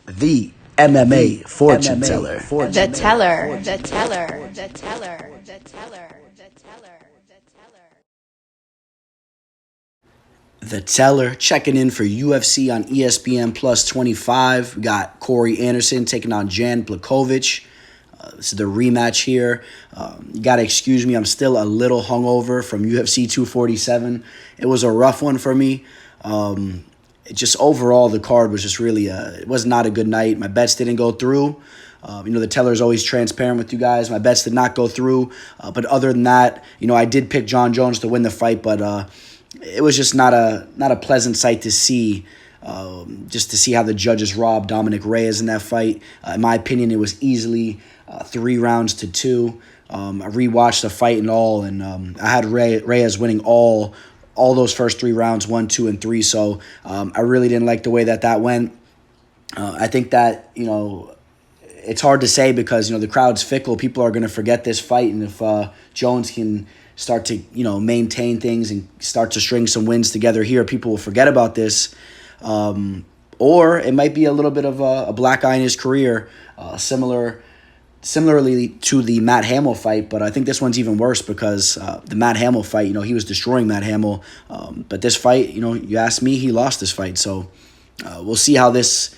The MMA fortune teller. The teller. The teller. The teller. The teller. The teller. The teller checking in for UFC on ESPN Plus 25. We got Corey Anderson taking on Jan Błachowicz. This is the rematch here. You got to excuse me. I'm still a little hungover from UFC 247. It was a rough one for me. Just overall, the card was just really, it was not a good night. My bets didn't go through. The teller is always transparent with you guys. My bets did not go through. But other than that, I did pick Jon Jones to win the fight, but it was just not a pleasant sight to see. Just to see how the judges robbed Dominic Reyes in that fight. In my opinion, it was easily 3 rounds to 2. I rewatched the fight and all, and I had Reyes winning all those first 3 rounds, 1, 2, and 3. So I really didn't like the way that went. I think that, it's hard to say because, the crowd's fickle. People are going to forget this fight. And if Jones can start to, maintain things and start to string some wins together here, people will forget about this. Or it might be a little bit of a black eye in his career, similarly to the Matt Hamill fight, but I think this one's even worse because the Matt Hamill fight, he was destroying Matt Hamill. But this fight, you ask me, he lost this fight. So we'll see how this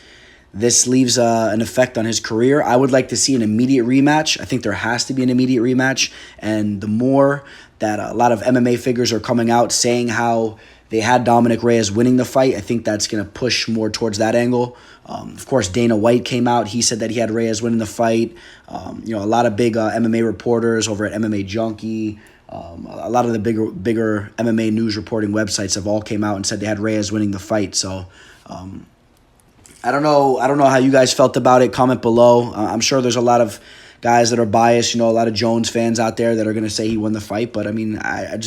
leaves an effect on his career. I would like to see an immediate rematch. I think there has to be an immediate rematch. And the more that a lot of MMA figures are coming out saying how they had Dominic Reyes winning the fight, I think that's going to push more towards that angle. Of course, Dana White came out. He said that he had Reyes winning the fight. A lot of big MMA reporters over at MMA Junkie, a lot of the bigger MMA news reporting websites have all came out and said they had Reyes winning the fight. So I don't know how you guys felt about it. Comment below. I'm sure there's a lot of guys that are biased. A lot of Jones fans out there that are going to say he won the fight. But I mean, I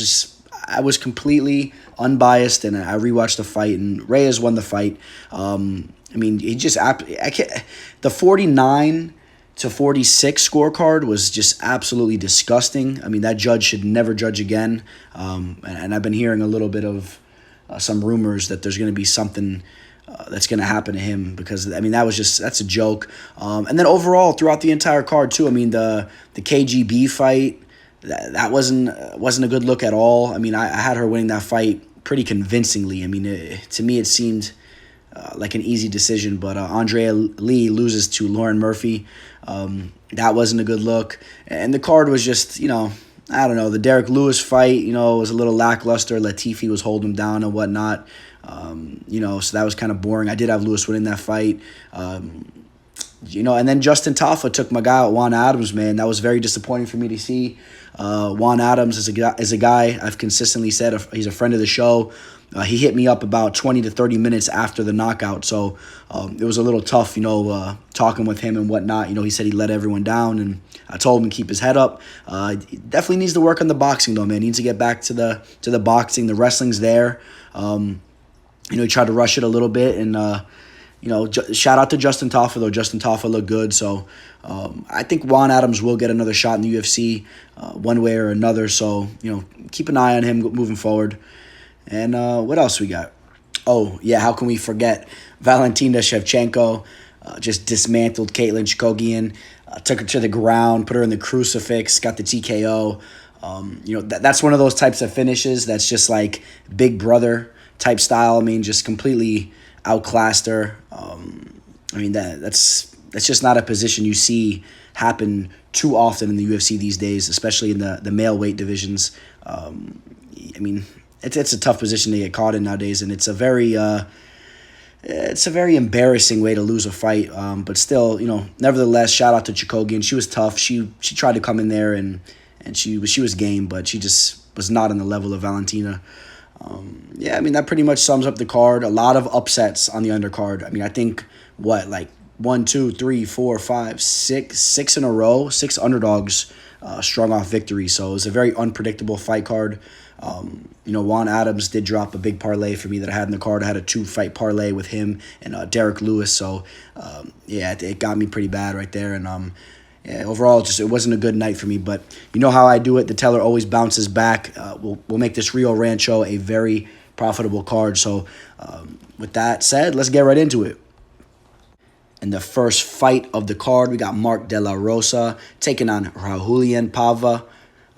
was completely unbiased, and I rewatched the fight, and Reyes won the fight. He just the 49-46 scorecard was just absolutely disgusting. I mean, that judge should never judge again. And I've been hearing a little bit of some rumors that there's going to be something that's going to happen to him because, that's a joke. And then overall, throughout the entire card, too, the KGB fight, that wasn't a good look at all. I had her winning that fight pretty convincingly. To me, it seemed like an easy decision, but Andrea Lee loses to Lauren Murphy. That wasn't a good look. And the card was just, I don't know. The Derek Lewis fight, was a little lackluster. Latifi was holding him down and whatnot. So that was kind of boring. I did have Lewis winning that fight. And then Justin Tafa took my guy out, Juan Adams, man. That was very disappointing for me to see. Juan Adams is a guy I've consistently said he's a friend of the show. He hit me up about 20 to 30 minutes after the knockout, so it was a little tough, talking with him and whatnot. He said he let everyone down, and I told him to keep his head up. He definitely needs to work on the boxing, though, man. He needs to get back to the boxing. The wrestling's there. He tried to rush it a little bit, and shout out to Justin Tafa, though. Justin Tafa looked good, so I think Juan Adams will get another shot in the UFC one way or another, so, keep an eye on him moving forward. And what else we got? Oh, yeah, how can we forget? Valentina Shevchenko just dismantled Caitlin Chookagian, took her to the ground, put her in the crucifix, got the TKO. That's one of those types of finishes that's just like Big Brother type style. Just completely outclassed her. That's just not a position you see happen too often in the UFC these days, especially in the male weight divisions. It's a tough position to get caught in nowadays, and it's a very embarrassing way to lose a fight. But still, nevertheless, shout out to Chookagian. She was tough. She tried to come in there and she was game, but she just was not on the level of Valentina. That pretty much sums up the card. A lot of upsets on the undercard. I think 1, 2, 3, 4, 5, 6 in a row, 6 underdogs strung off victory. So it was a very unpredictable fight card. Juan Adams did drop a big parlay for me that I had in the card. I had a 2-fight parlay with him and Derek Lewis. So, it got me pretty bad right there. And, overall, it wasn't a good night for me. But you know how I do it. The teller always bounces back. We'll make this Rio Rancho a very profitable card. So, with that said, let's get right into it. In the first fight of the card, we got Mark De La Rosa taking on Rahulian Pava.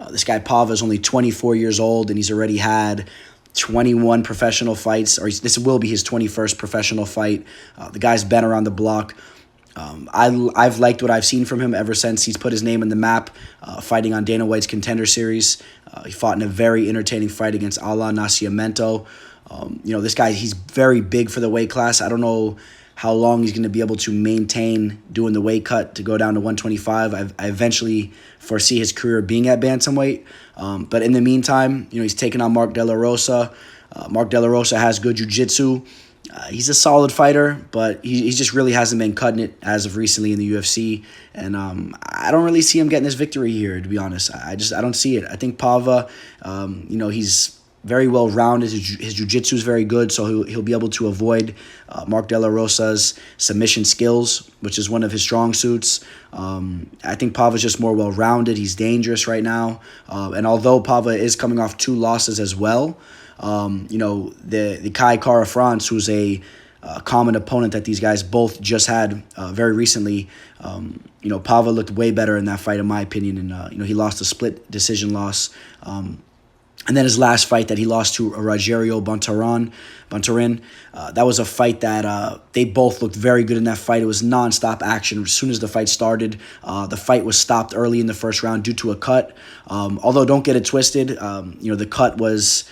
This guy Pava is only 24 years old, and he's already had 21 professional fights, or this will be his 21st professional fight. The guy's been around the block. I've liked what I've seen from him ever since he's put his name on the map, fighting on Dana White's Contender Series. He fought in a very entertaining fight against Alan Nascimento. This guy, he's very big for the weight class. I don't know how long he's going to be able to maintain doing the weight cut to go down to 125. I eventually foresee his career being at bantamweight. But in the meantime, he's taking on Mark De La Rosa. Mark De La Rosa has good jiu-jitsu. He's a solid fighter, but he just really hasn't been cutting it as of recently in the UFC. And I don't really see him getting this victory here, to be honest. I don't see it. I think Pava, he's very well rounded. His jiu-jitsu is very good, so he'll be able to avoid Mark De La Rosa's submission skills, which is one of his strong suits. I think Pava's just more well rounded. He's dangerous right now, and although Pava is coming off 2 losses as well, the Kai Kara France, who's a common opponent that these guys both just had very recently. Pava looked way better in that fight, in my opinion, and he lost a split decision loss. And then his last fight that he lost to Rogério Bontorin, that was a fight that they both looked very good in that fight. It was nonstop action. As soon as the fight started, the fight was stopped early in the first round due to a cut. Although don't get it twisted, the cut was...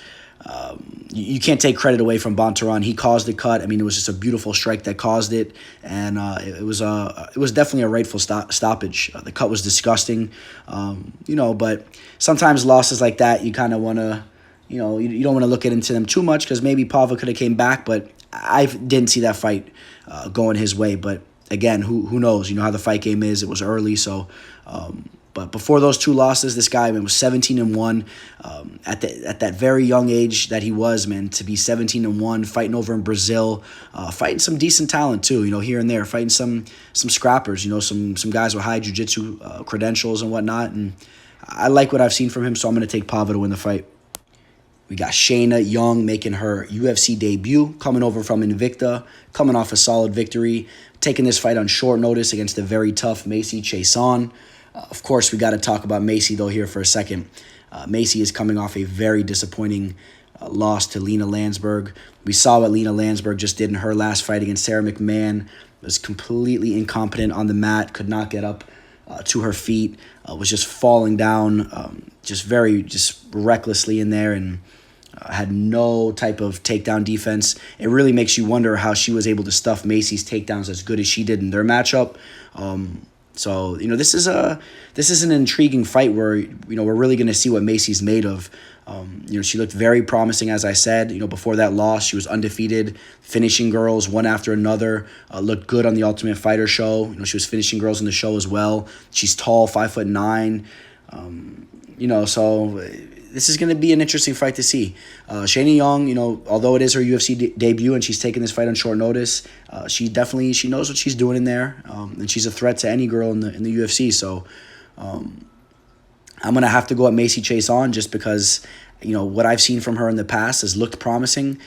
you can't take credit away from Bontorin. He caused the cut. I mean, it was just a beautiful strike that caused it, and it was definitely a rightful stoppage. The cut was disgusting, but sometimes losses like that, you kind of want to, you don't want to look into them too much because maybe Pava could have came back, but I didn't see that fight going his way. But again, who knows? You know how the fight game is. It was early, so. But before those 2 losses, this guy, man, was 17-1. At that very young age that he was, man, to be 17-1, fighting over in Brazil, fighting some decent talent too, here and there, fighting some scrappers, some guys with high jiu-jitsu credentials and whatnot. And I like what I've seen from him, so I'm going to take Pava to win the fight. We got Shanna Young making her UFC debut, coming over from Invicta, coming off a solid victory, taking this fight on short notice against the very tough Macy Chiasson. Of course, we got to talk about Macy, though, here for a second. Macy is coming off a very disappointing loss to Lena Landsberg. We saw what Lena Landsberg just did in her last fight against Sarah McMahon. Was completely incompetent on the mat, could not get up to her feet, was just falling down just recklessly in there, and had no type of takedown defense. It really makes you wonder how she was able to stuff Macy's takedowns as good as she did in their matchup. So, this is an intriguing fight where, we're really going to see what Macy's made of. She looked very promising, as I said. Before that loss, she was undefeated, finishing girls one after another, looked good on the Ultimate Fighter show. She was finishing girls in the show as well. She's tall, 5'9". So this is going to be an interesting fight to see. Shanna Young, although it is her UFC debut and she's taking this fight on short notice, she knows what she's doing in there, and she's a threat to any girl in the UFC. So I'm going to have to go at Macy Chiasson just because, what I've seen from her in the past has looked promising.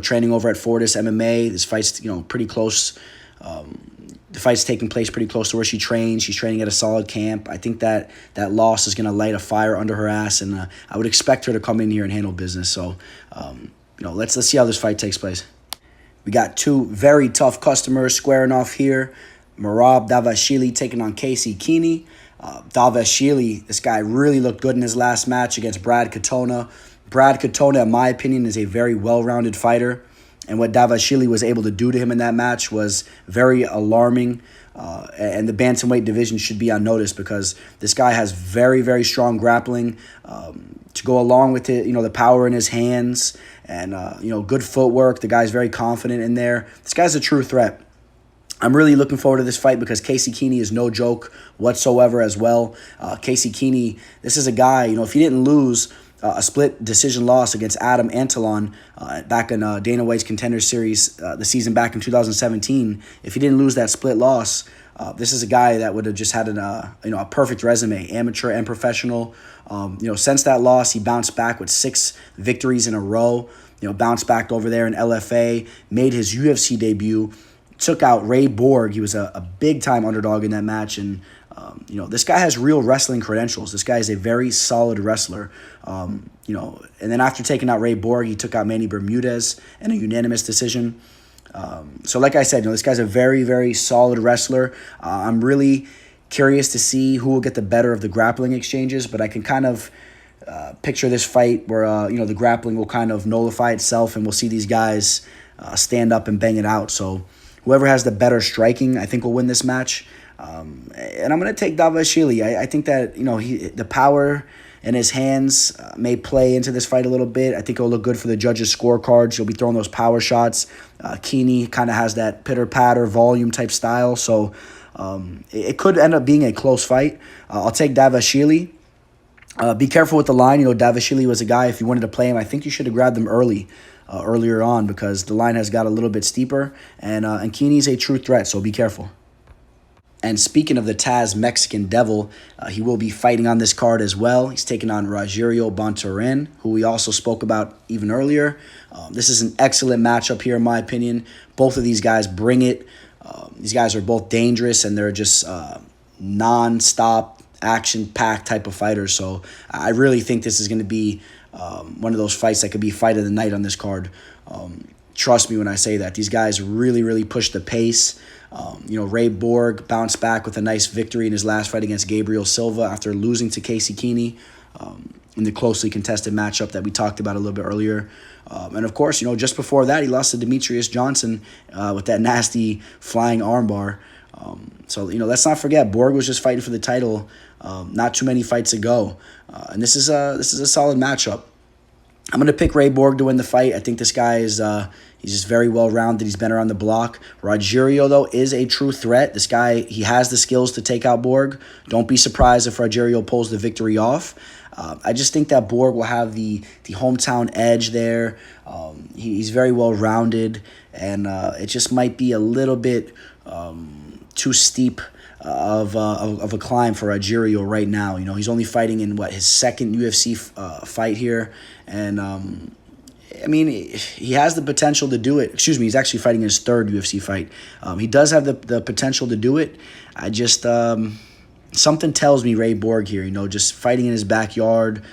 Training over at Fortis MMA, this fight's, pretty close. The fight's taking place pretty close to where she trains. She's training at a solid camp. I think that loss is going to light a fire under her ass, and I would expect her to come in here and handle business. So, let's see how this fight takes place. We got 2 very tough customers squaring off here. Merab Dvalishvili taking on Kenney. Dvalishvili, this guy really looked good in his last match against Brad Katona. Brad Katona, in my opinion, is a very well-rounded fighter. And what Dvalishvili was able to do to him in that match was very alarming. And the bantamweight division should be on notice because this guy has very, very strong grappling to go along with it. The power in his hands and, good footwork. The guy's very confident in there. This guy's a true threat. I'm really looking forward to this fight because Kenney is no joke whatsoever as well. Kenney, this is a guy, if he didn't lose a split decision loss against Adam Antolon back in Dana White's Contender Series, the season back in 2017. If he didn't lose that split loss, this is a guy that would have just had a perfect resume, amateur and professional. Since that loss, he bounced back with 6 victories in a row. Bounced back over there in LFA, made his UFC debut. took out Ray Borg. He was a big-time underdog in that match, and this guy has real wrestling credentials. This guy is a very solid wrestler. And then after taking out Ray Borg, he took out Manny Bermudez in a unanimous decision. So like I said, this guy's a very, very solid wrestler. I'm really curious to see who will get the better of the grappling exchanges, but I can kind of picture this fight where, the grappling will kind of nullify itself, and we'll see these guys stand up and bang it out. So whoever has the better striking, I think, will win this match. And I'm going to take Dvalishvili. I think that, the power in his hands may play into this fight a little bit. I think it'll look good for the judges' scorecards. He'll be throwing those power shots. Kenney kind of has that pitter-patter volume type style. So it could end up being a close fight. I'll take Dvalishvili. Be careful with the line. Dvalishvili was a guy, if you wanted to play him, I think you should have grabbed him earlier on, because the line has got a little bit steeper. And Kenney's a true threat, so be careful. And speaking of the Taz Mexican Devil, he will be fighting on this card as well. He's taking on Rogério Bontorin, who we also spoke about even earlier. This is an excellent matchup here, in my opinion. Both of these guys bring it. These guys are both dangerous, and they're just non-stop, action-packed type of fighters. So I really think this is going to be one of those fights that could be fight of the night on this card. Trust me when I say that. These guys really, really push the pace. Ray Borg bounced back with a nice victory in his last fight against Gabriel Silva after losing to Casey Kenney in the closely contested matchup that we talked about a little bit earlier. And of course, just before that, he lost to Demetrius Johnson with that nasty flying armbar. So let's not forget, Borg was just fighting for the title not too many fights ago. And this is a solid matchup. I'm going to pick Ray Borg to win the fight. I think this guy is he's just very well-rounded. He's been around the block. Rogério, though, is a true threat. This guy, he has the skills to take out Borg. Don't be surprised if Rogério pulls the victory off. I just think that Borg will have the hometown edge there. He's very well-rounded, and it just might be a little bit too steep of a climb for Rogério right now. He's only fighting in his second UFC fight here, and he has the potential to do it. Excuse me, he's actually fighting his third UFC fight. He does have the potential to do it. I just something tells me Ray Borg here. Just fighting in his backyard.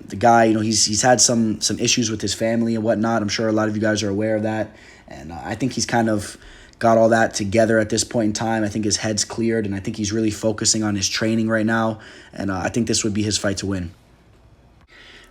The guy, he's had some issues with his family and whatnot. I'm sure a lot of you guys are aware of that, and I think he's kind of got all that together at this point in time. I think his head's cleared, and I think he's really focusing on his training right now, and I think this would be his fight to win.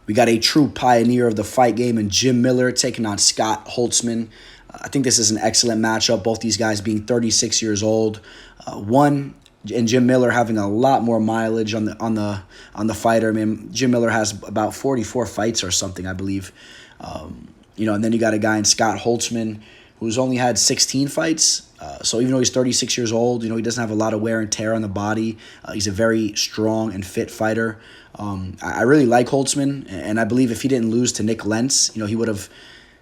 We got a true pioneer of the fight game in Jim Miller taking on Scott Holtzman. I think this is an excellent matchup, both these guys being 36 years old. One, and Jim Miller having a lot more mileage on the fighter. Jim Miller has about 44 fights or something, I believe. And then you got a guy in Scott Holtzman who's only had 16 fights. So even though he's 36 years old, he doesn't have a lot of wear and tear on the body. He's a very strong and fit fighter. I really like Holtzman, and I believe if he didn't lose to Nick Lentz, he would have,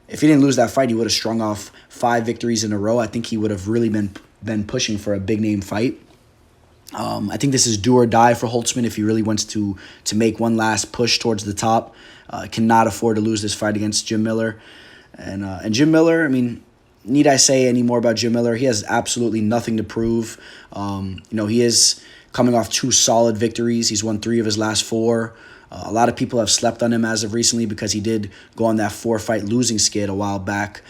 if he didn't lose that fight, he would have strung off 5 victories in a row. I think he would have really been pushing for a big-name fight. I think this is do or die for Holtzman if he really wants to make one last push towards the top. Cannot afford to lose this fight against Jim Miller. And Jim Miller, need I say any more about Jim Miller? He has absolutely nothing to prove. He is coming off 2 solid victories. He's won 3 of his last 4. A lot of people have slept on him as of recently because he did go on that 4-fight losing skid a while back,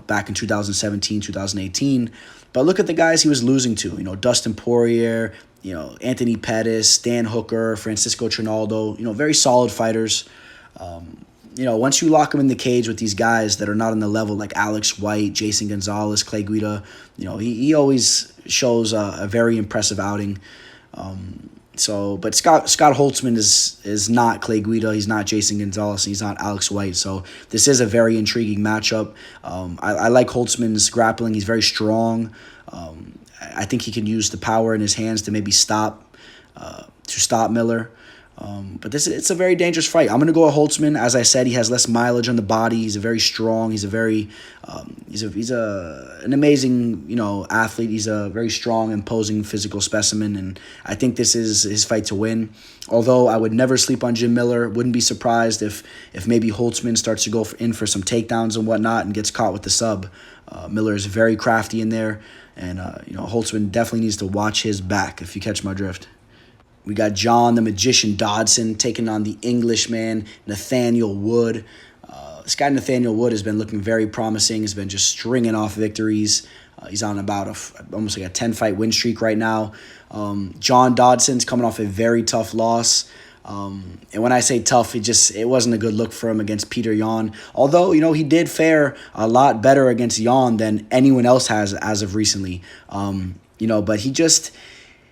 back in 2017, 2018. But look at the guys he was losing to, Dustin Poirier, Anthony Pettis, Dan Hooker, Francisco Trinaldo, very solid fighters. Once you lock him in the cage with these guys that are not on the level like Alex White, Jason Gonzalez, Clay Guida, he always shows a very impressive outing. But Scott Holtzman is not Clay Guida, he's not Jason Gonzalez, and he's not Alex White. So this is a very intriguing matchup. I like Holtzman's grappling. He's very strong. I think he can use the power in his hands to maybe stop Miller. But it's a very dangerous fight. I'm gonna go with Holtzman. As I said, he has less mileage on the body. He's a very strong. He's a very an amazing athlete. He's a very strong, imposing physical specimen, and I think this is his fight to win. Although I would never sleep on Jim Miller. Wouldn't be surprised if maybe Holtzman starts to go in for some takedowns and whatnot and gets caught with the sub. Miller is very crafty in there, and Holtzman definitely needs to watch his back, if you catch my drift. We got John the Magician Dodson taking on the Englishman, Nathaniel Wood. This guy, Nathaniel Wood, has been looking very promising. He's been just stringing off victories. He's on about almost like a 10-fight win streak right now. John Dodson's coming off a very tough loss. And when I say tough, it wasn't a good look for him against Peter Yan. Although, he did fare a lot better against Yan than anyone else has as of recently. But he just...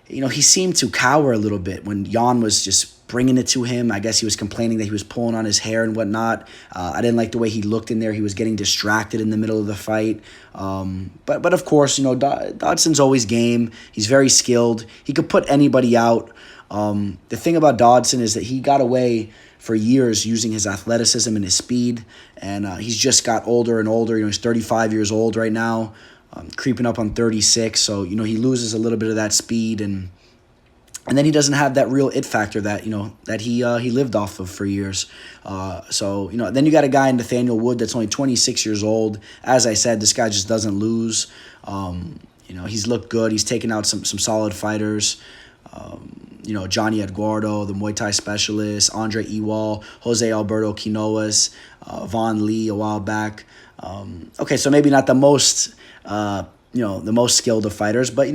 he seemed to cower a little bit when Yan was just bringing it to him. I guess he was complaining that he was pulling on his hair and whatnot. I didn't like the way he looked in there. He was getting distracted in the middle of the fight. But of course, Dodson's always game. He's very skilled. He could put anybody out. The thing about Dodson is that he got away for years using his athleticism and his speed, and he's just got older and older. He's 35 years old right now. Creeping up on 36, so he loses a little bit of that speed, and then he doesn't have that real it factor that that he lived off of for years. Then you got a guy in Nathaniel Wood that's only 26 years old. As I said, this guy just doesn't lose. He's looked good. He's taken out some solid fighters. Johnny Eduardo, the Muay Thai specialist, Andre Ewell, Jose Alberto Quinoas, Von Lee a while back. So maybe not the most the most skilled of fighters, but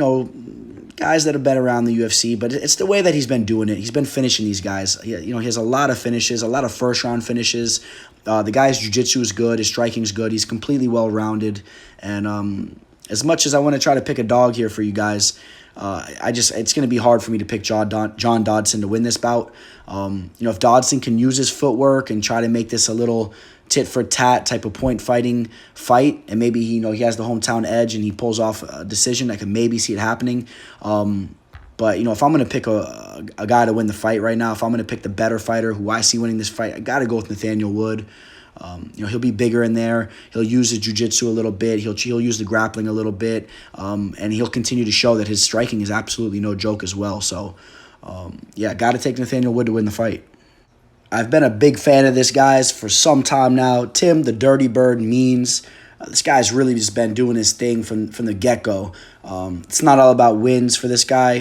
guys that have been around the UFC. But it's the way that he's been doing it. He's been finishing these guys. He has a lot of finishes, a lot of first round finishes. The guy's jiu-jitsu is good. His striking is good. He's completely well rounded. And as much as I want to try to pick a dog here for you guys, it's going to be hard for me to pick John Dodson to win this bout. If Dodson can use his footwork and try to make this a little tit-for-tat type of fight, and maybe he has the hometown edge and he pulls off a decision, I can maybe see it happening. But if I'm going to pick a guy to win the fight right now, if I'm going to pick the better fighter who I see winning this fight, I got to go with Nathaniel Wood. He'll be bigger in there. He'll use his jiu-jitsu a little bit. He'll use the grappling a little bit, and he'll continue to show that his striking is absolutely no joke as well. So, got to take Nathaniel Wood to win the fight. I've been a big fan of this guy's for some time now. Tim the Dirty Bird Means. This guy's really just been doing his thing from the get-go. It's not all about wins for this guy.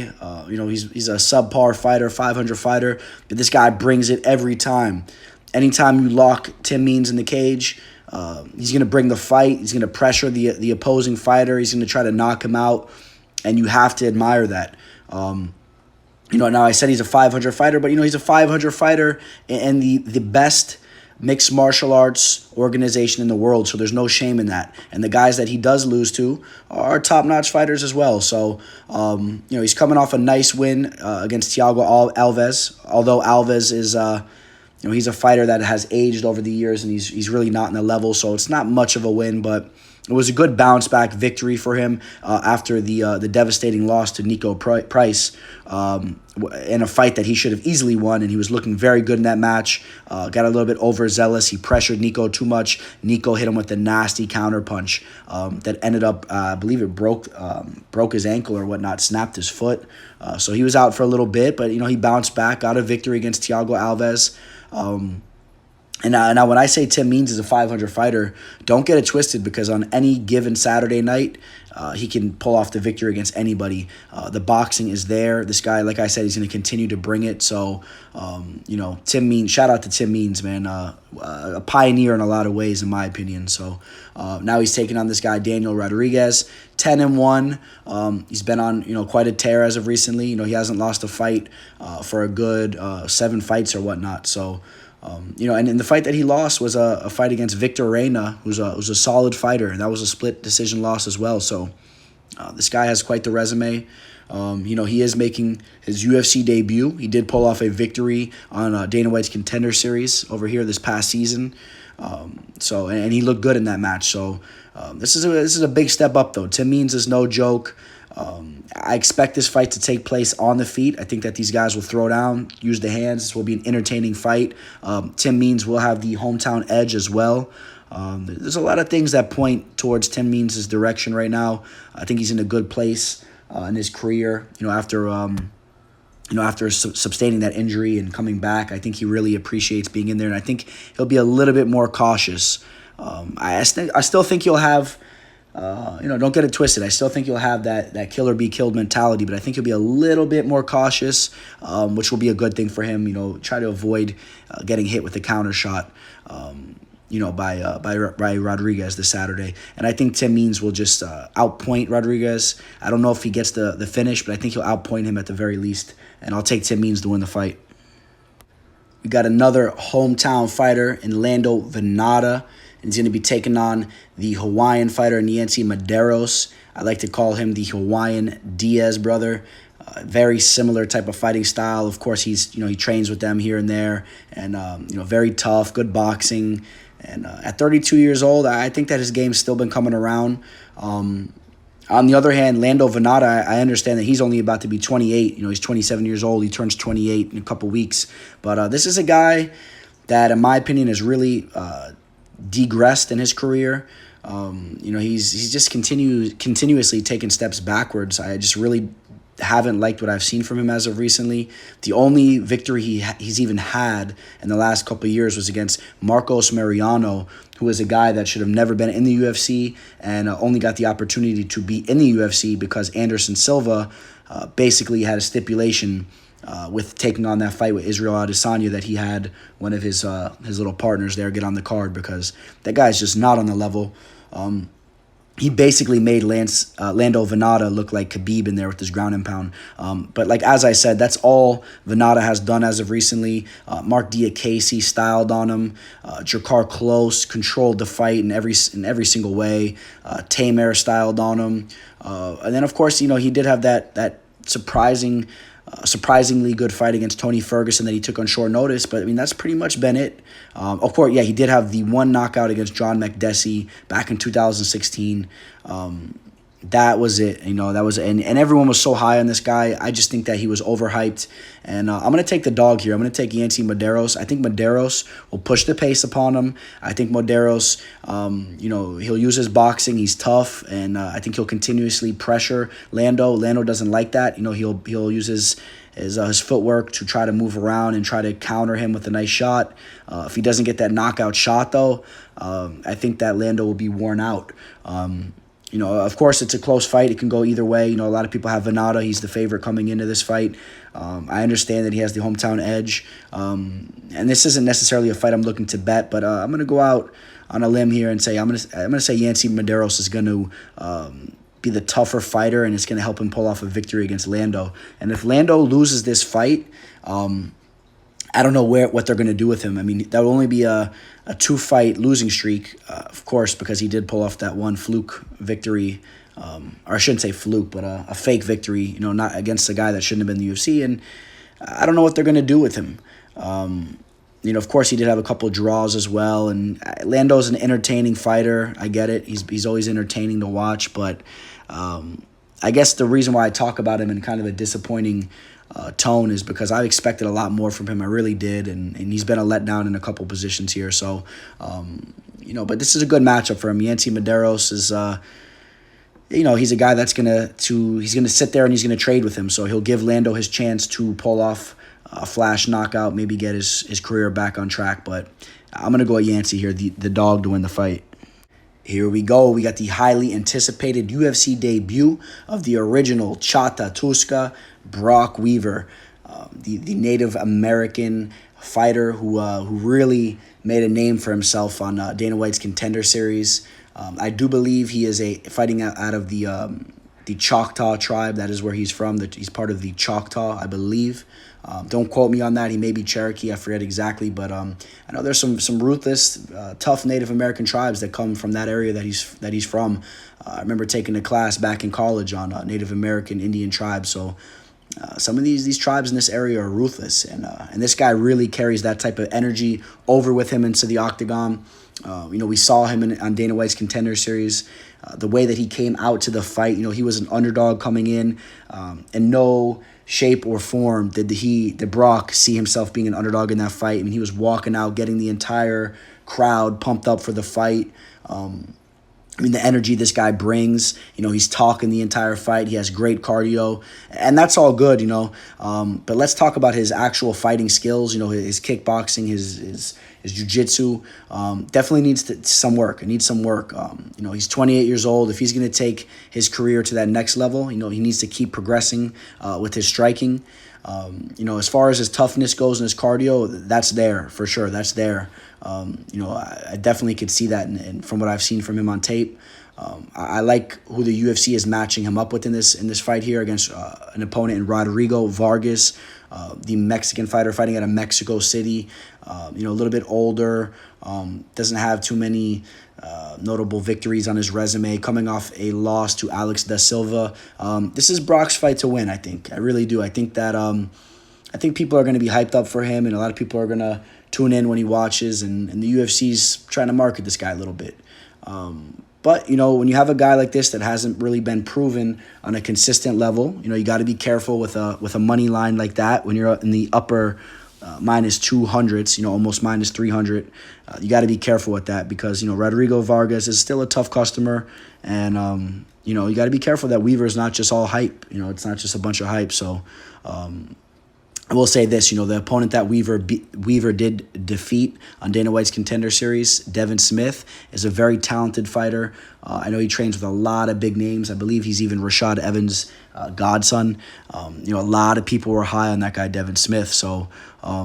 He's a subpar fighter, 500 fighter, but this guy brings it every time. Anytime you lock Tim Means in the cage, he's going to bring the fight. He's going to pressure the opposing fighter. He's going to try to knock him out, and you have to admire that. Now I said he's a 500 fighter, but he's a 500 fighter in the best mixed martial arts organization in the world, so there's no shame in that. And the guys that he does lose to are top-notch fighters as well. So, he's coming off a nice win against Thiago Alves, although Alves is, he's a fighter that has aged over the years, and he's really not in the level, so it's not much of a win, but it was a good bounce-back victory for him after the devastating loss to Nico Price in a fight that he should have easily won, and he was looking very good in that match. Got a little bit overzealous. He pressured Nico too much. Nico hit him with a nasty counterpunch that ended up, I believe it broke his ankle or whatnot, snapped his foot. So he was out for a little bit, but he bounced back, got a victory against Thiago Alves. And now when I say Tim Means is a 500 fighter, don't get it twisted, because on any given Saturday night, he can pull off the victory against anybody. The boxing is there. This guy, like I said, he's going to continue to bring it. So, Tim Means, shout out to Tim Means, man. A pioneer in a lot of ways, in my opinion. So now he's taking on this guy, Daniel Rodriguez, 10-1. He's been on, quite a tear as of recently. He hasn't lost a fight for a good 7 fights or whatnot. So, and in the fight that he lost was a fight against Victor Reina, who's a solid fighter, and that was a split decision loss as well. So this guy has quite the resume. He is making his UFC debut. He did pull off a victory on Dana White's Contender Series over here this past season. And he looked good in that match. So this is a big step up, though. Tim Means is no joke. I expect this fight to take place on the feet. I think that these guys will throw down, use the hands. This will be an entertaining fight. Tim Means will have the hometown edge as well. There's a lot of things that point towards Tim Means' direction right now. I think he's in a good place in his career. After sustaining that injury and coming back, I think he really appreciates being in there, and I think he'll be a little bit more cautious. I still think he'll have, don't get it twisted. I still think he'll have that kill or be killed mentality, but I think he'll be a little bit more cautious, which will be a good thing for him. Try to avoid getting hit with a counter shot. By Rodriguez this Saturday. And I think Tim Means will just outpoint Rodriguez. I don't know if he gets the finish, but I think he'll outpoint him at the very least. And I'll take Tim Means to win the fight. We got another hometown fighter in Lando Vannata. And he's going to be taking on the Hawaiian fighter Yancy Medeiros. I like to call him the Hawaiian Diaz brother. Very similar type of fighting style. Of course, he trains with them here and there. And, very tough, good boxing. And at 32 years old, I think that his game's still been coming around. On the other hand, Lando Vannata, I understand that he's only about to be 28. He's 27 years old. He turns 28 in a couple weeks. But this is a guy that, in my opinion, has really degressed in his career. He's just continuously taking steps backwards. I just really haven't liked what I've seen from him as of recently. The only victory he's even had in the last couple of years was against Marcos Mariano, who is a guy that should have never been in the UFC and only got the opportunity to be in the UFC because Anderson Silva basically had a stipulation with taking on that fight with Israel Adesanya that he had one of his little partners there get on the card because that guy's just not on the level. He basically made Lando Vannata look like Khabib in there with his ground and pound. But as I said, that's all Vannata has done as of recently. Mark Diakese styled on him. Jakar Close controlled the fight in every single way. Tamer styled on him. And then, of course, he did have that surprisingly good fight against Tony Ferguson that he took on short notice, but that's pretty much been it. Of course, he did have the one knockout against John McDessie back in 2016. That was it, and everyone was so high on this guy. I just think that he was overhyped, and I'm going to take the dog here. I'm going to take Yancy Medeiros. I think Medeiros will push the pace upon him. I think Medeiros, he'll use his boxing. He's tough, and I think he'll continuously pressure Lando. Lando doesn't like that. He'll use his footwork to try to move around and try to counter him with a nice shot. If he doesn't get that knockout shot, though, I think that Lando will be worn out. Of course, it's a close fight. It can go either way. A lot of people have Vannata. He's the favorite coming into this fight. I understand that he has the hometown edge. And this isn't necessarily a fight I'm looking to bet, but I'm going to go out on a limb here and say I'm going to say Yancy Medeiros is going to be the tougher fighter, and it's going to help him pull off a victory against Lando. And if Lando loses this fight, I don't know what they're going to do with him. That would only be a 2-fight losing streak, of course, because he did pull off that one fluke victory, or I shouldn't say fluke, but a fake victory, not against a guy that shouldn't have been in the UFC, and I don't know what they're going to do with him. Of course, he did have a couple of draws as well, and Lando's an entertaining fighter. I get it. He's always entertaining to watch, but I guess the reason why I talk about him in kind of a disappointing tone is because I expected a lot more from him. I really did, and he's been a letdown in a couple positions here. So, but this is a good matchup for him. Yancy Medeiros is, he's a guy that's he's gonna sit there and he's gonna trade with him. So he'll give Lando his chance to pull off a flash knockout, maybe get his career back on track. But I'm gonna go with Yancy here, the dog to win the fight. Here we go. We got the highly anticipated UFC debut of the original Chata Tuska, Brok Weaver, the Native American fighter who really made a name for himself on Dana White's Contender Series. I do believe he is fighting out of the Choctaw tribe. That is where he's from. He's part of the Choctaw, I believe. Don't quote me on that. He may be Cherokee. I forget exactly, but I know there's some ruthless, tough Native American tribes that come from that area that he's from. I remember taking a class back in college on Native American Indian tribes. So some of these tribes in this area are ruthless, and this guy really carries that type of energy over with him into the octagon. We saw him on Dana White's Contender Series. The way that he came out to the fight, he was an underdog coming in. In no shape or form did Brok see himself being an underdog in that fight. I mean, he was walking out, getting the entire crowd pumped up for the fight. The energy this guy brings, he's talking the entire fight. He has great cardio, and that's all good, But let's talk about his actual fighting skills, his kickboxing, his jiu-jitsu. Definitely needs some work. It needs some work. He's 28 years old. If he's going to take his career to that next level, he needs to keep progressing with his striking. As far as his toughness goes and his cardio, that's there for sure. That's there. I definitely could see that and from what I've seen from him on tape. I like who the UFC is matching him up with in this fight here against an opponent in Rodrigo Vargas, the Mexican fighter fighting out of Mexico City. A little bit older, doesn't have too many notable victories on his resume, coming off a loss to Alex da Silva. This is Brok's fight to win, I think. I really do. I think that I think people are going to be hyped up for him, and a lot of people are going to tune in when he watches, and the UFC's trying to market this guy a little bit. But, when you have a guy like this that hasn't really been proven on a consistent level, you got to be careful with a money line like that when you're in the upper minus 200s, almost minus 300. You got to be careful with that because, Rodrigo Vargas is still a tough customer, and, you got to be careful that Weaver is not just all hype. It's not just a bunch of hype. So, I will say this, the opponent that Weaver did defeat on Dana White's Contender Series, Devin Smith, is a very talented fighter. I know he trains with a lot of big names. I believe he's even Rashad Evans' godson. A lot of people were high on that guy, Devin Smith. So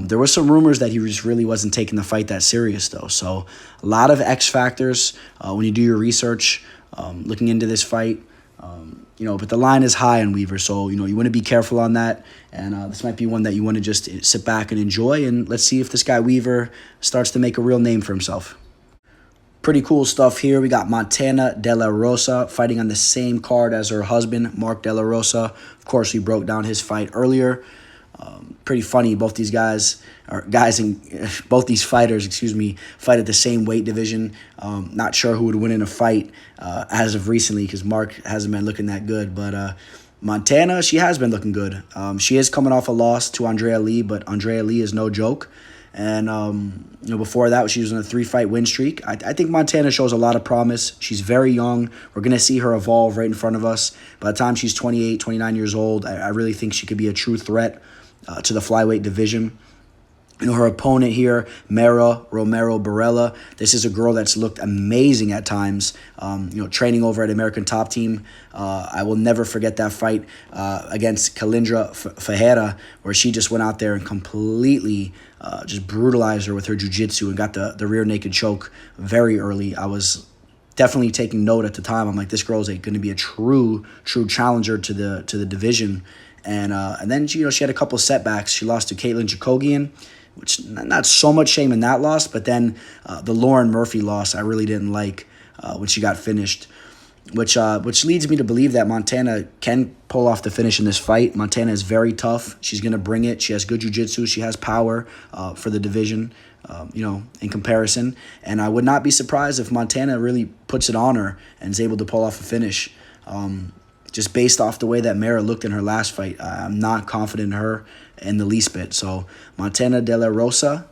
there were some rumors that he just really wasn't taking the fight that serious, though. So a lot of X factors when you do your research, looking into this fight. But the line is high on Weaver, so, you want to be careful on that. And this might be one that you want to just sit back and enjoy. And let's see if this guy Weaver starts to make a real name for himself. Pretty cool stuff here. We got Montana De La Rosa fighting on the same card as her husband, Mark De La Rosa. Of course, we broke down his fight earlier. Pretty funny. Both these both these fighters, fight at the same weight division. Not sure who would win in a fight as of recently because Mark hasn't been looking that good. But Montana, she has been looking good. She is coming off a loss to Andrea Lee, but Andrea Lee is no joke. And, before that, she was on a 3-fight win streak. I think Montana shows a lot of promise. She's very young. We're going to see her evolve right in front of us. By the time she's 28, 29 years old, I really think she could be a true threat to the flyweight division. Her opponent here, Romero Borella. This is a girl that's looked amazing at times, training over at American Top Team. I will never forget that fight against Kalindra Ferreira, where she just went out there and completely just brutalized her with her jiu-jitsu and got the rear naked choke very early. I was definitely taking note at the time. I'm like, this girl's going to be a true challenger to the division. And then she had a couple setbacks. She lost to Caitlin Jacogian, which not so much shame in that loss, but then the Lauren Murphy loss I really didn't like when she got finished, which leads me to believe that Montana can pull off the finish in this fight. Montana is very tough. She's going to bring it. She has good jiu-jitsu. She has power for the division, in comparison. And I would not be surprised if Montana really puts it on her and is able to pull off a finish. Just based off the way that Mara looked in her last fight, I'm not confident in her in the least bit. So Montana De La Rosa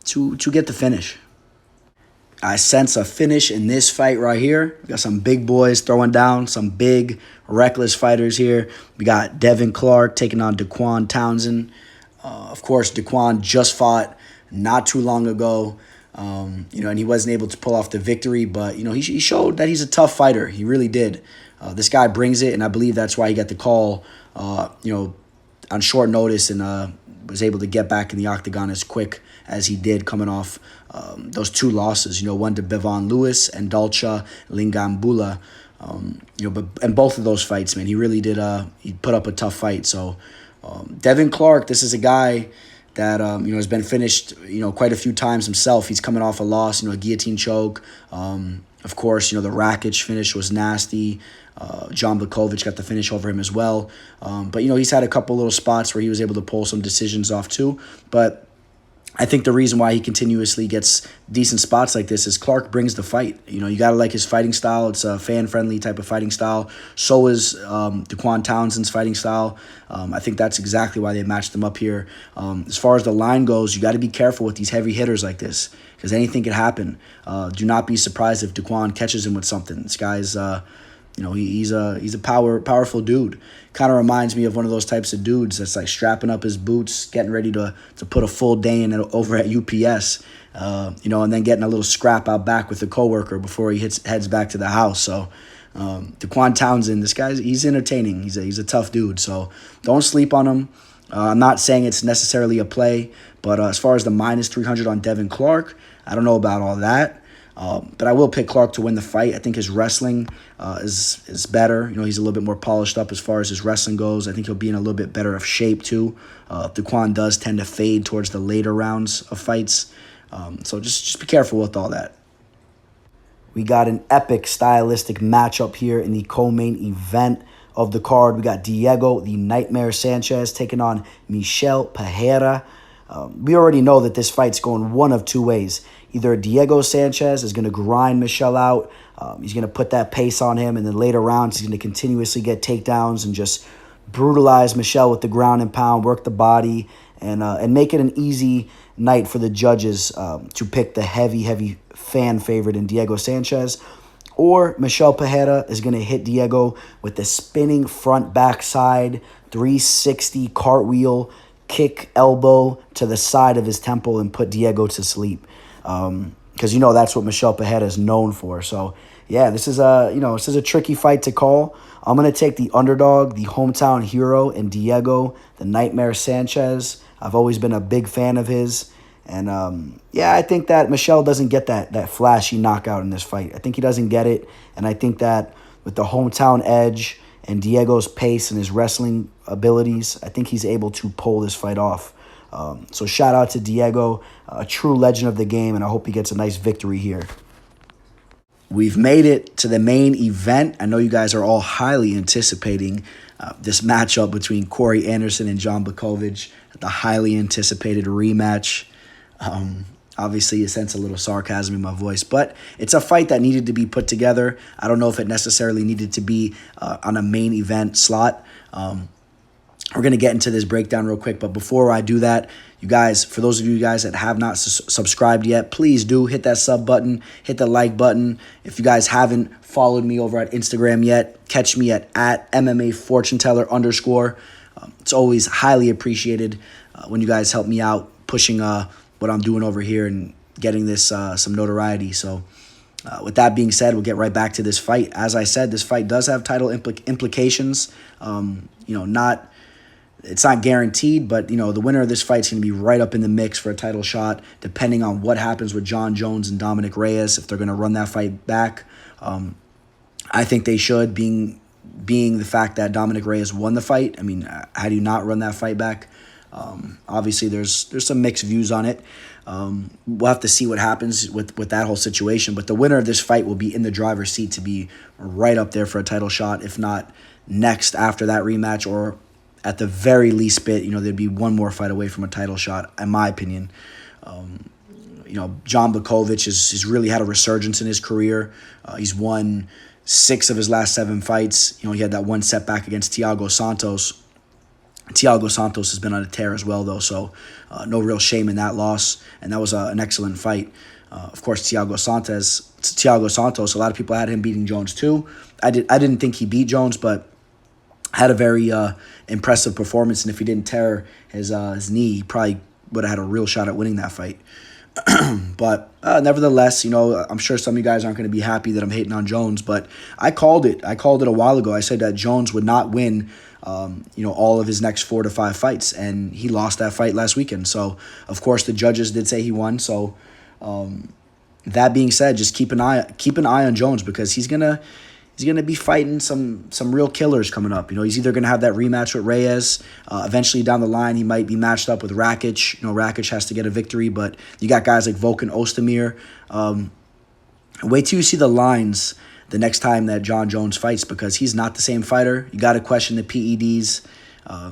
to get the finish. I sense a finish in this fight right here. We got some big boys throwing down, some big, reckless fighters here. We got Devin Clark taking on Dequan Townsend. Of course, Dequan just fought not too long ago. And he wasn't able to pull off the victory, but, he showed that he's a tough fighter. He really did. This guy brings it, and I believe that's why he got the call, on short notice and was able to get back in the octagon as quick as he did, coming off those 2 losses. One to Bevan Lewis and Dalcha Lingambula. And both of those fights, man, he really did. He put up a tough fight. So Devin Clark, this is a guy that has been finished quite a few times himself. He's coming off a loss, a guillotine choke. Of course, the Rakic finish was nasty. John Błachowicz got the finish over him as well. But, he's had a couple little spots where he was able to pull some decisions off too. But I think the reason why he continuously gets decent spots like this is Clark brings the fight. You got to like his fighting style. It's a fan-friendly type of fighting style. So is Dequan Townsend's fighting style. I think that's exactly why they matched them up here. As far as the line goes, you got to be careful with these heavy hitters like this because anything could happen. Do not be surprised if Dequan catches him with something. This guy's... he's a powerful dude. Kind of reminds me of one of those types of dudes that's like strapping up his boots, getting ready to put a full day in over at UPS, and then getting a little scrap out back with a coworker before he heads back to the house. So Dequan Townsend, he's entertaining. He's a tough dude. So don't sleep on him. I'm not saying it's necessarily a play, but as far as the minus 300 on Devin Clark, I don't know about all that. But I will pick Clark to win the fight. I think his wrestling is better. He's a little bit more polished up as far as his wrestling goes. I think he'll be in a little bit better of shape too. Dequan does tend to fade towards the later rounds of fights. So just be careful with all that. We got an epic stylistic matchup here in the co-main event of the card. We got Diego, the Nightmare Sanchez, taking on Michel Pereira. We already know that this fight's going one of two ways. Either Diego Sanchez is going to grind Michel out. He's going to put that pace on him. And then later rounds, he's going to continuously get takedowns and just brutalize Michel with the ground and pound, work the body, and make it an easy night for the judges to pick the heavy fan favorite in Diego Sanchez. Or Michel Pereira is going to hit Diego with the spinning front backside 360 cartwheel kick elbow to the side of his temple and put Diego to sleep. Because that's what Michel Pereira is known for. So yeah, this is a tricky fight to call. I'm gonna take the underdog, the hometown hero, in Diego, the Nightmare Sanchez. I've always been a big fan of his, and I think that Michel doesn't get that flashy knockout in this fight. I think he doesn't get it, and I think that with the hometown edge and Diego's pace and his wrestling abilities, I think he's able to pull this fight off. So shout out to Diego, a true legend of the game, and I hope he gets a nice victory here. We've made it to the main event. I know you guys are all highly anticipating this matchup between Corey Anderson and John Błachowicz, the highly anticipated rematch. Obviously, you sense a little sarcasm in my voice, but it's a fight that needed to be put together. I don't know if it necessarily needed to be on a main event slot. We're going to get into this breakdown real quick, but before I do that, you guys, for those of you guys that have not subscribed yet, please do hit that sub button, hit the like button. If you guys haven't followed me over at Instagram yet, catch me at MMA Fortune Teller _ It's always highly appreciated when you guys help me out pushing what I'm doing over here and getting this some notoriety. So with that being said, we'll get right back to this fight. As I said, this fight does have title implications. It's not guaranteed, but the winner of this fight is going to be right up in the mix for a title shot, depending on what happens with Jon Jones and Dominic Reyes, if they're going to run that fight back. I think they should, being the fact that Dominic Reyes won the fight. I mean, how do you not run that fight back? Obviously, there's some mixed views on it. We'll have to see what happens with that whole situation. But the winner of this fight will be in the driver's seat to be right up there for a title shot, if not next after that rematch, or at the very least there'd be one more fight away from a title shot, in my opinion. John Błachowicz has really had a resurgence in his career. He's won 6 of his last 7 fights. He had that one setback against Thiago Santos. Thiago Santos has been on a tear as well, though, so no real shame in that loss, and that was an excellent fight. Of course, Thiago Santos, a lot of people had him beating Jones too. I didn't think he beat Jones, but had a very impressive performance, and if he didn't tear his knee, he probably would have had a real shot at winning that fight. But nevertheless, I'm sure some of you guys aren't going to be happy that I'm hating on Jones, but I called it. I called it a while ago. I said that Jones would not win, all of his next 4 to 5 fights, and he lost that fight last weekend. So, of course, the judges did say he won. So, that being said, just keep an eye on Jones, because he's gonna be fighting some real killers coming up. He's either gonna have that rematch with Reyes. Eventually down the line, he might be matched up with Rakic. Rakic has to get a victory, but you got guys like Volkan Ozdemir. Wait till you see the lines the next time that Jon Jones fights, because he's not the same fighter. You got to question the PEDs.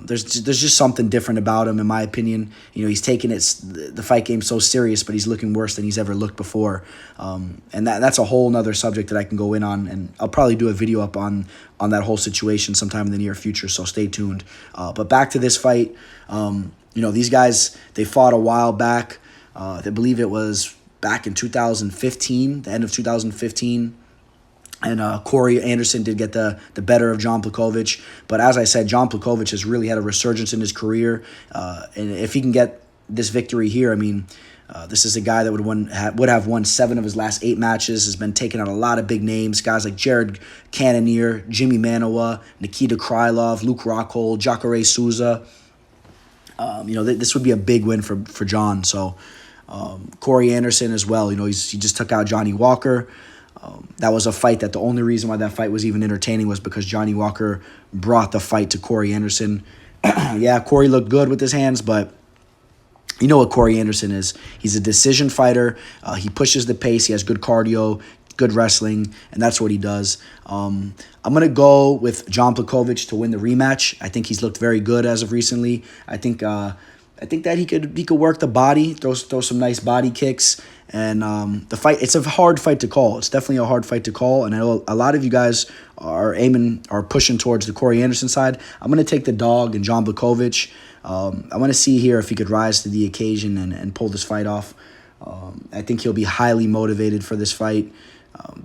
There's just something different about him, in my opinion. You know, he's taking the fight game so serious, but he's looking worse than he's ever looked before. And that's a whole nother subject that I can go in on, and I'll probably do a video up on that whole situation sometime in the near future, so stay tuned. But back to this fight, you know, these guys, they fought a while back. I believe it was back in 2015, the end of 2015. And Corey Anderson did get the better of John Błachowicz. But as I said, John Błachowicz has really had a resurgence in his career. And if he can get this victory here, I mean, this is a guy that would have won 7 of his last 8 matches, has been taking out a lot of big names, guys like Jared Cannonier, Jimmy Manoa, Nikita Krylov, Luke Rockhold, Jacare Souza. You know, this would be a big win for John. So Corey Anderson as well. You know, he just took out Johnny Walker. That was a fight that the only reason why that fight was even entertaining was because Johnny Walker brought the fight to Corey Anderson. Yeah, Corey looked good with his hands, but you know what Corey Anderson is. He's a decision fighter. He pushes the pace. He has good cardio, good wrestling, and that's what he does. I'm going to go with John Błachowicz to win the rematch. I think he's looked very good as of recently. I think that he could work the body, throw some nice body kicks. And the fight, it's a hard fight to call. It's definitely a hard fight to call. And I know a lot of you guys are pushing towards the Corey Anderson side. I'm going to take the dog and John Błachowicz. I want to see here if he could rise to the occasion and pull this fight off. I think he'll be highly motivated for this fight,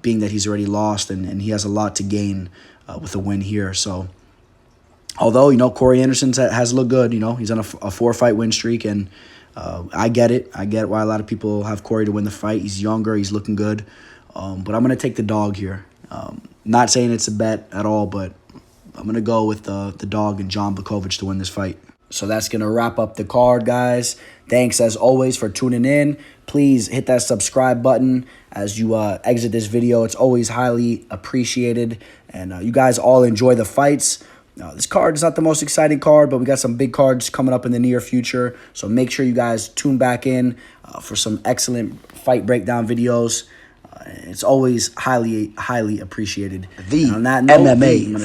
being that he's already lost and he has a lot to gain with a win here. So, although, you know, Corey Anderson has looked good, you know, he's on a 4-fight win streak, and I get it. I get why a lot of people have Corey to win the fight. He's younger. He's looking good. But I'm going to take the dog here. Not saying it's a bet at all, but I'm going to go with the dog and John Błachowicz to win this fight. So that's going to wrap up the card, guys. Thanks, as always, for tuning in. Please hit that subscribe button as you exit this video. It's always highly appreciated. And you guys all enjoy the fights. This card is not the most exciting card, but we got some big cards coming up in the near future. So make sure you guys tune back in for some excellent fight breakdown videos. It's always highly, highly appreciated. And on that note, MMA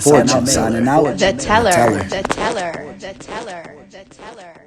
signing out. The teller.